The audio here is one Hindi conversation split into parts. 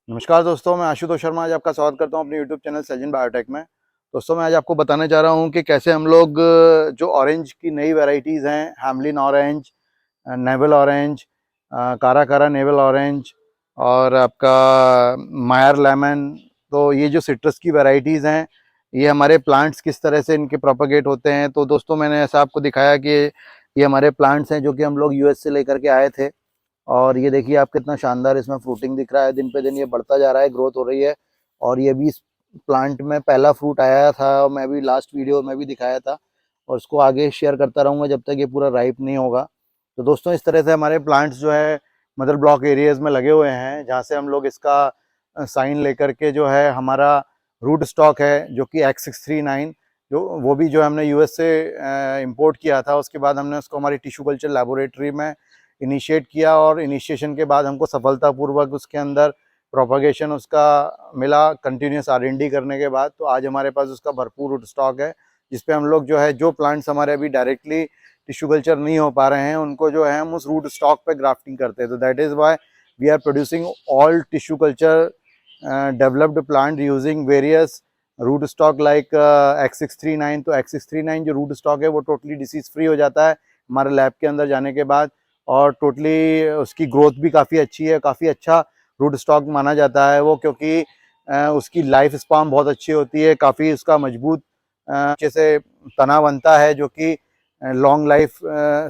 नमस्कार दोस्तों, मैं आशुतोष शर्मा आज आपका स्वागत करता हूं अपने यूट्यूब चैनल सैजन बायोटेक में। दोस्तों, मैं आज आपको बताने जा रहा हूं कि कैसे हम लोग जो ऑरेंज की नई वैरायटीज़ हैं, हैमलिन ऑरेंज, नेवल ऑरेंज, कारा कारा नेवल ऑरेंज और आपका मायर लेमन। तो ये जो सिट्रस की वैरायटीज़ हैं, ये हमारे प्लांट्स किस तरह से इनके प्रोपेगेट होते हैं। तो दोस्तों, मैंने ऐसा आपको दिखाया कि ये हमारे प्लांट्स हैं जो कि हम लोग यूएस से लेकर के आए थे। और ये देखिए आप, कितना शानदार इसमें फ्रूटिंग दिख रहा है। दिन पे दिन ये बढ़ता जा रहा है, ग्रोथ हो रही है। और ये भी इस प्लांट में पहला फ्रूट आया था और मैं भी लास्ट वीडियो में भी दिखाया था, और इसको आगे शेयर करता रहूँगा जब तक ये पूरा राइप नहीं होगा। तो दोस्तों, इस तरह से हमारे प्लांट्स जो है मदर ब्लॉक एरियाज में लगे हुए हैं, जहाँ से हम लोग इसका साइन लेकर के जो है हमारा रूट स्टॉक है जो कि X639, जो वो भी जो हमने यूएस से इंपोर्ट किया था। उसके बाद हमने उसको हमारी टिश्यू कल्चर लेबोरेटरी में इनिशिएट किया और इनिशिएशन के बाद हमको सफलतापूर्वक उसके अंदर प्रोपगेशन उसका मिला, कंटिन्यूस R&D करने के बाद। तो आज हमारे पास उसका भरपूर रूट स्टॉक है, जिसपे हम लोग जो है, जो प्लांट्स हमारे अभी डायरेक्टली टिश्यू कल्चर नहीं हो पा रहे हैं, उनको जो है हम उस रूट स्टॉक पे ग्राफ्टिंग करते हैं। तो that is why we are producing all tissue culture developed plant using various root stock like X639। तो X639 जो रूट स्टॉक है वो टोटली डिसीज फ्री हो जाता है हमारे लैब के अंदर जाने के बाद, और टोटली उसकी ग्रोथ भी काफ़ी अच्छी है। काफ़ी अच्छा रूट स्टॉक माना जाता है वो, क्योंकि उसकी लाइफ स्पान बहुत अच्छी होती है। काफ़ी उसका मजबूत अच्छे से तना बनता है, जो कि लॉन्ग लाइफ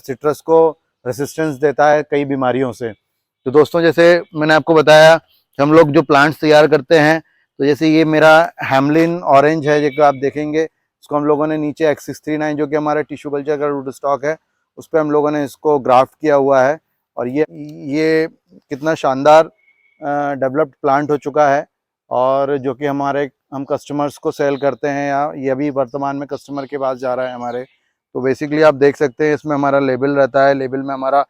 सिट्रस को रेसिस्टेंस देता है कई बीमारियों से। तो दोस्तों, जैसे मैंने आपको बताया कि हम लोग जो प्लांट्स तैयार करते हैं, तो जैसे ये मेरा हैमलिन ऑरेंज है, जो आप देखेंगे इसको हम लोगों ने नीचे X639 जो कि हमारा टिश्यू कल्चर का रूट स्टॉक है, उस पर हम लोगों ने इसको ग्राफ्ट किया हुआ है। और ये कितना शानदार डेवलप्ड प्लांट हो चुका है, और जो कि हम कस्टमर्स को सेल करते हैं, या ये अभी वर्तमान में कस्टमर के पास जा रहा है हमारे। तो बेसिकली आप देख सकते हैं, इसमें हमारा लेबल रहता है, लेबल में हमारा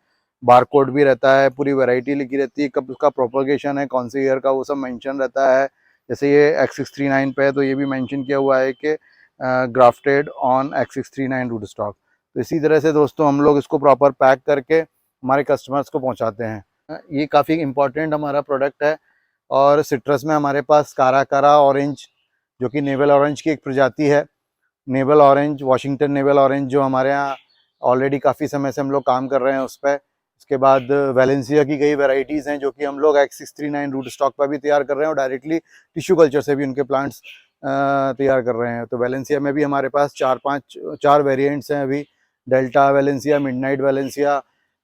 बारकोड भी रहता है, पूरी वैरायटी लिखी रहती है, कब उसका प्रोपोगेशन है, कौन से ईयर का, वो सब मेंशन रहता है। जैसे ये X639 पे है, तो ये भी मेंशन किया हुआ है कि grafted on X639 root stock. तो इसी तरह से दोस्तों, हम लोग इसको प्रॉपर पैक करके हमारे कस्टमर्स को पहुंचाते हैं। ये काफ़ी इम्पोर्टेंट हमारा प्रोडक्ट है। और सिट्रस में हमारे पास कारा कारा ऑरेंज, जो कि नेवल ऑरेंज की एक प्रजाति है। Naval orange, Washington naval orange, जो हमारे यहाँ ऑलरेडी काफ़ी समय से हम लोग काम कर रहे हैं उस पर। उसके बाद वैलेंसिया की कई वैरायटीज़ हैं, जो कि हम लोग X639 रूट स्टॉक पर भी तैयार कर रहे हैं, और डायरेक्टली टिश्यू कल्चर से भी उनके प्लांट्स तैयार कर रहे हैं। तो वैलेंसिया में भी हमारे पास चार वेरिएंट्स हैं अभी। डेल्टा वैलेंसिया, मिडनाइट वैलेंसिया,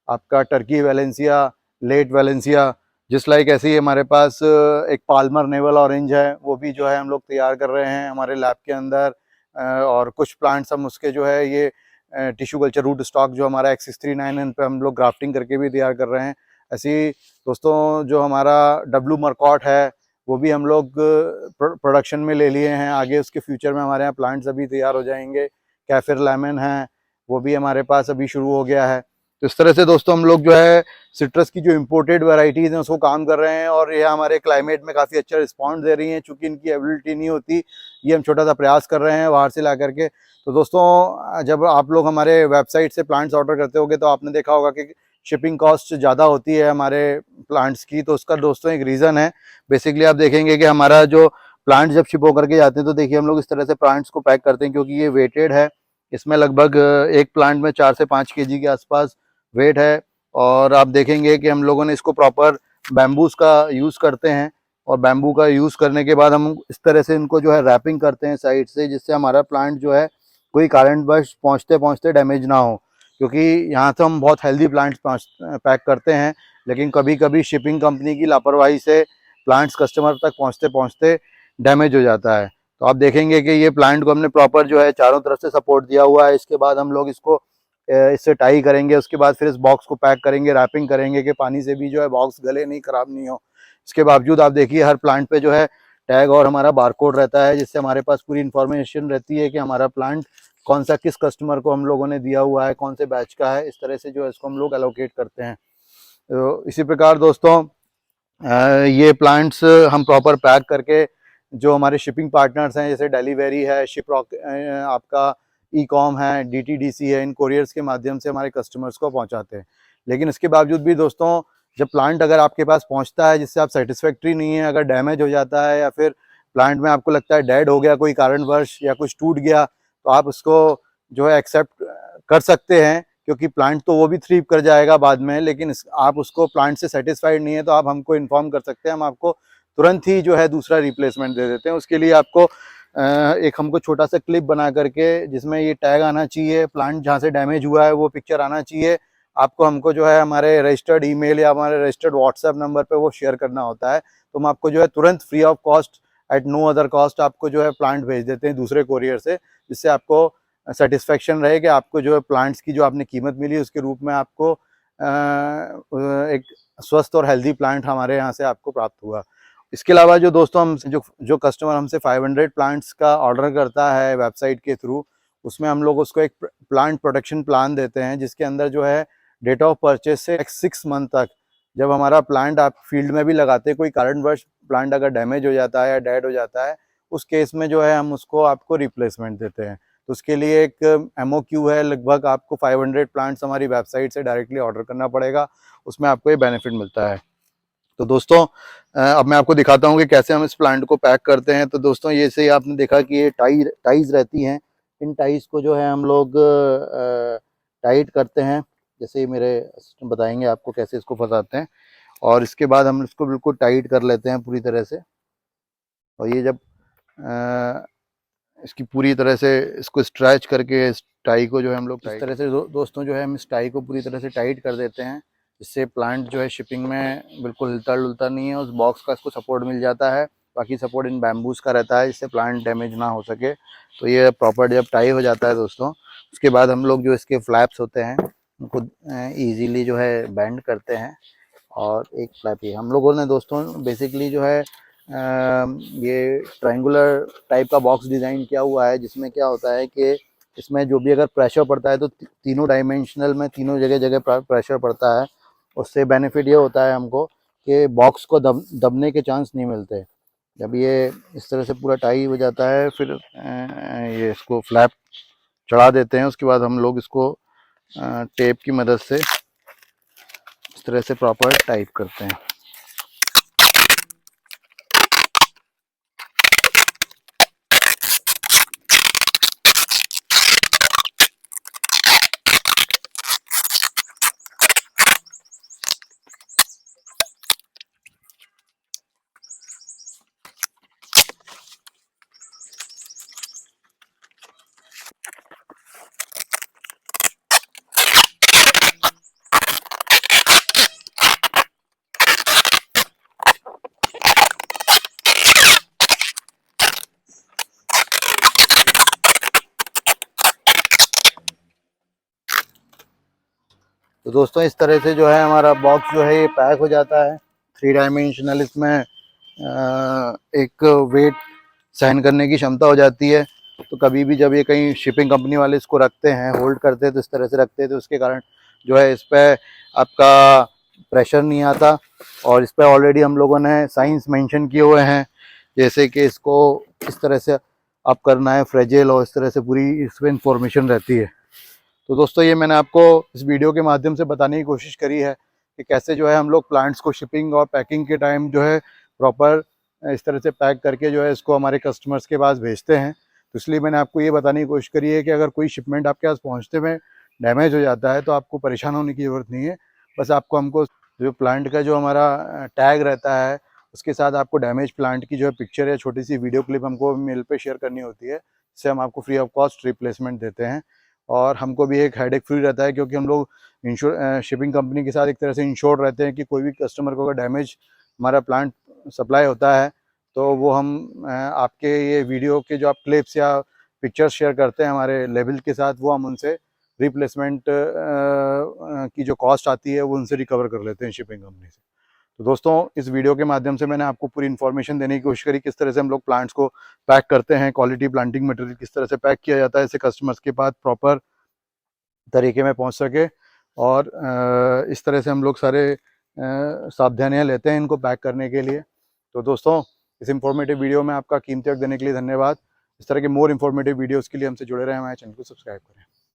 आपका टर्की वैलेंसिया, लेट वैलेंसिया। जिस लाइक ऐसे ही हमारे पास एक पाल्मर नेवल ऑरेंज है, वो भी जो है हम लोग तैयार कर रहे हैं हमारे लैब के अंदर। और कुछ प्लांट्स हम उसके जो है ये टिश्यू कल्चर रूट स्टॉक जो हमारा X639 इन पे हम लोग ग्राफ्टिंग करके भी तैयार कर रहे हैं। ऐसे ही दोस्तों, जो हमारा डब्लू मरकॉट है, वो भी हम लोग प्रोडक्शन में ले लिए हैं। आगे उसके फ्यूचर में हमारे यहाँ प्लांट्स अभी तैयार हो जाएंगे। कैफिर लेमन है, वो भी हमारे पास अभी शुरू हो गया है। तो इस तरह से दोस्तों, हम लोग जो है सिट्रस की जो इम्पोर्टेड वैरायटीज़ हैं उसको काम कर रहे हैं, और ये हमारे क्लाइमेट में काफ़ी अच्छा रिस्पॉन्स दे रही हैं। चूँकि इनकी एबिलिटी नहीं होती, ये हम छोटा सा प्रयास कर रहे हैं बाहर से ला करके। तो दोस्तों, जब आप लोग हमारे वेबसाइट से प्लांट्स ऑर्डर करते होगे, तो आपने देखा होगा कि शिपिंग कॉस्ट ज़्यादा होती है हमारे प्लांट्स की। तो उसका दोस्तों एक रीज़न है। बेसिकली आप देखेंगे कि हमारा जो प्लांट्स जब शिप होकर के जाते हैं, तो देखिए हम लोग इस तरह से प्लांट्स को पैक करते हैं, क्योंकि ये वेटेड है। इसमें लगभग एक प्लांट में 4 से 5 केजी के आसपास वेट है। और आप देखेंगे कि हम लोगों ने इसको प्रॉपर बैम्बूस का यूज़ करते हैं, और बैम्बू का यूज़ करने के बाद हम इस तरह से इनको जो है रैपिंग करते हैं साइड से, जिससे हमारा प्लांट जो है कोई कारणवश पहुँचते पहुँचते डैमेज ना हो। क्योंकि यहाँ तो हम बहुत हेल्दी प्लांट्स पैक करते हैं, लेकिन कभी कभी शिपिंग कंपनी की लापरवाही से प्लांट्स कस्टमर तक पहुँचते पहुँचते डैमेज हो जाता है। तो आप देखेंगे कि ये प्लांट को हमने प्रॉपर जो है चारों तरफ से सपोर्ट दिया हुआ है। इसके बाद हम लोग इसको इससे टाई करेंगे, उसके बाद फिर इस बॉक्स को पैक करेंगे, रैपिंग करेंगे कि पानी से भी जो है बॉक्स गले नहीं, खराब नहीं हो। इसके बावजूद आप देखिए हर प्लांट पे जो है टैग और हमारा बारकोड रहता है, जिससे हमारे पास पूरी इन्फॉर्मेशन रहती है कि हमारा प्लांट कौन सा किस कस्टमर को हम लोगों ने दिया हुआ है, कौन से बैच का है। इस तरह से जो है इसको हम लोग एलोकेट करते हैं। तो इसी प्रकार दोस्तों, ये प्लांट्स हम प्रॉपर पैक करके जो हमारे शिपिंग पार्टनर्स हैं, जैसे डेलीवेरी है, शिपरॉक, आपका ई कॉम है, DTDC है, इन कोरियर्स के माध्यम से हमारे कस्टमर्स को पहुंचाते हैं। लेकिन इसके बावजूद भी दोस्तों, जब प्लांट अगर आपके पास पहुंचता है जिससे आप सेटिस्फैक्ट्री नहीं है, अगर डैमेज हो जाता है या फिर प्लांट में आपको लगता है डेड हो गया कोई कारणवश या कुछ टूट गया, तो आप उसको जो है एक्सेप्ट कर सकते हैं, क्योंकि प्लांट तो वो भी थ्रीव कर जाएगा बाद में। लेकिन आप उसको प्लांट से सेटिस्फाइड नहीं है तो आप हमको इन्फॉर्म कर सकते हैं, हम आपको तुरंत ही जो है दूसरा रिप्लेसमेंट दे देते हैं। उसके लिए आपको एक हमको छोटा सा क्लिप बना करके जिसमें ये टैग आना चाहिए, प्लांट जहाँ से डैमेज हुआ है वो पिक्चर आना चाहिए, आपको हमको जो है हमारे रजिस्टर्ड ईमेल या हमारे रजिस्टर्ड व्हाट्सएप नंबर पे वो शेयर करना होता है। तो हम आपको जो है तुरंत free of cost, at no other cost, आपको जो है प्लांट भेज देते हैं दूसरे कोरियर से, जिससे आपको सेटिस्फेक्शन रहे कि आपको जो है प्लांट्स की जो आपने कीमत मिली उसके रूप में आपको एक स्वस्थ और हेल्दी प्लांट हमारे यहाँ से आपको प्राप्त हुआ। इसके अलावा जो दोस्तों हम जो कस्टमर हमसे 500 प्लांट्स का ऑर्डर करता है वेबसाइट के थ्रू, उसमें हम लोग उसको एक प्लांट प्रोटेक्शन प्लान देते हैं, जिसके अंदर जो है डेट ऑफ परचेज से 6 मंथ तक, जब हमारा प्लांट आप फील्ड में भी लगाते हैं, कोई कारणवश प्लांट अगर डैमेज हो जाता है या डेड हो जाता है, उस केस में जो है हम उसको आपको रिप्लेसमेंट देते हैं। तो उसके लिए एक MOQ है, लगभग आपको 500 प्लांट्स हमारी वेबसाइट से डायरेक्टली ऑर्डर करना पड़ेगा, उसमें आपको ये बेनिफिट मिलता है। तो दोस्तों अब मैं आपको दिखाता हूँ कि कैसे हम इस प्लांट को पैक करते हैं। तो दोस्तों ये से आपने देखा कि ये टाइज रहती हैं, इन टाइज को जो है हम लोग टाइट करते हैं, जैसे मेरे असिस्टेंट बताएंगे आपको कैसे इसको फंसाते हैं, और इसके बाद हम इसको बिल्कुल टाइट कर लेते हैं पूरी तरह से। और ये जब इसकी पूरी तरह से इसको स्ट्रेच करके इस टाई को जो है हम लोग इस तरह से दोस्तों जो है हम इस टाई को पूरी तरह से टाइट कर देते हैं, इससे प्लांट जो है शिपिंग में बिल्कुल हिलता डुलता नहीं है, उस बॉक्स का इसको सपोर्ट मिल जाता है। बाकी सपोर्ट इन बैम्बूज का रहता है, जिससे प्लांट डैमेज ना हो सके। तो ये प्रॉपर जब टाई हो जाता है दोस्तों, उसके बाद हम लोग जो इसके फ्लैप्स होते हैं उनको ईजीली जो है बेंड करते हैं। और एक फ्लैप ही हम लोगों ने दोस्तों बेसिकली जो है ये ट्रायंगुलर टाइप का बॉक्स डिज़ाइन किया हुआ है, जिसमें क्या होता है कि इसमें जो भी अगर प्रेशर पड़ता है तो तीनों डायमेंशनल में तीनों जगह जगह प्रेशर पड़ता है। उससे बेनिफिट ये होता है हमको कि बॉक्स को दबने के चांस नहीं मिलते। जब ये इस तरह से पूरा टाई हो जाता है, फिर ये इसको फ्लैप चढ़ा देते हैं। उसके बाद हम लोग इसको टेप की मदद से इस तरह से प्रॉपर टाइट करते हैं। तो दोस्तों इस तरह से जो है हमारा बॉक्स जो है ये पैक हो जाता है 3 डायमेंशनल। इसमें एक वेट सहन करने की क्षमता हो जाती है। तो कभी भी जब ये कहीं शिपिंग कंपनी वाले इसको रखते हैं, होल्ड करते हैं, तो इस तरह से रखते हैं, तो उसके कारण जो है इस पर आपका प्रेशर नहीं आता। और इस पर ऑलरेडी हम लोगों ने साइंस मेंशन किए हुए हैं, जैसे कि इसको इस तरह से आप करना है फ्रेजाइल, और इस तरह से पूरी इस पर इंफॉर्मेशन रहती है। तो दोस्तों ये मैंने आपको इस वीडियो के माध्यम से बताने की कोशिश करी है कि कैसे जो है हम लोग प्लांट्स को शिपिंग और पैकिंग के टाइम जो है प्रॉपर इस तरह से पैक करके जो है इसको हमारे कस्टमर्स के पास भेजते हैं। तो इसलिए मैंने आपको ये बताने की कोशिश करी है कि अगर कोई शिपमेंट आपके पास पहुँचते में डैमेज हो जाता है तो आपको परेशान होने की ज़रूरत नहीं है। बस आपको हमको जो प्लांट का जो हमारा टैग रहता है उसके साथ आपको डैमेज प्लांट की जो है पिक्चर या छोटी सी वीडियो क्लिप हमको मेल पे शेयर करनी होती है, जिससे हम आपको फ्री ऑफ कॉस्ट रिप्लेसमेंट देते हैं। और हमको भी एक हेडेक फ्री रहता है, क्योंकि हम लोग शिपिंग कंपनी के साथ एक तरह से इंश्योर्ड रहते हैं कि कोई भी कस्टमर को अगर डैमेज हमारा प्लांट सप्लाई होता है तो वो हम आपके ये वीडियो के जो आप क्लिप्स या पिक्चर्स शेयर करते हैं हमारे लेबल के साथ, वो हम उनसे रिप्लेसमेंट की जो कॉस्ट आती है वो उनसे रिकवर कर लेते हैं शिपिंग कंपनी से। तो दोस्तों इस वीडियो के माध्यम से मैंने आपको पूरी इन्फॉर्मेशन देने की कोशिश करी किस तरह से हम लोग प्लांट्स को पैक करते हैं, क्वालिटी प्लांटिंग मटेरियल किस तरह से पैक किया जाता है, इससे कस्टमर्स के पास प्रॉपर तरीके में पहुंच सके। और इस तरह से हम लोग सारे सावधानियां लेते हैं इनको पैक करने के लिए। तो दोस्तों इस इंफॉर्मेटिव वीडियो में आपका कीमती वक्त देने के लिए धन्यवाद। इस तरह के मोर इन्फॉर्मेटिव वीडियोज़ के लिए हमसे जुड़े रहें, हमारे चैनल को सब्सक्राइब करें।